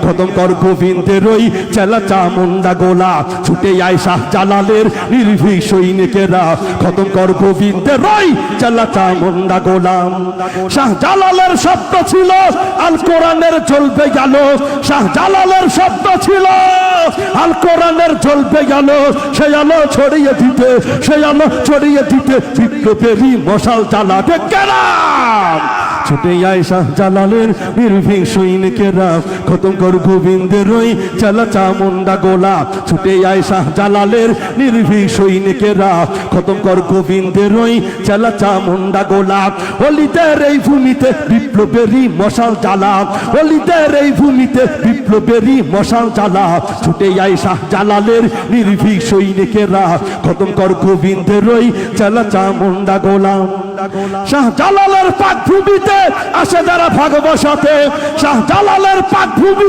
খতম কর গোবিন্দের ওই চেলা চামুন্ডা গোলা, ছুটে আয় শাহ জালালের নির্ভীক সৈনিকেরা। খতম কর গোবিন্দের ওই চেলা চামুন্ডা গোলাম। শাহ জালালের শব্দ ছিল আল কোরআনের জ্বলবে গেল, শাহ জালালের শব্দ ছিল আল কোরআনের জ্বলবে গেল। সেই আলো ছড়িয়ে দিতে, সেই আলো ছড়িয়ে দিতে বিপ্লবেরই মশাল জ্বালাতে গেলাম। ছুটে আয় শাহ জালালের নির্ভীক সৈনিকেরা। খতম কর গোবিন্দের ওই চেলা চামুন্ডা গোলা, ছুটে আয় শাহ জালালের নির্ভীক সৈনিকেরা। খতম কর গোবিন্দের ওই চেলা চামুন্ডা গোলা। অলিদের এই ভূমিতে বিপ্লবেরই মশাল জ্বালা, অলিদের এই ভূমিতে বিপ্লবেরই মশাল জ্বালা। ছুটে আয় শাহ জালালের নির্ভীক সৈনিকেরা। খতম কর গোবিন্দের ওই চেলা চামুন্ডা গোলা। শাহ জালালের পাক ভূমিতে আসে যারা ভাগ বসাতে, শাহ জালালের পাক ভূমি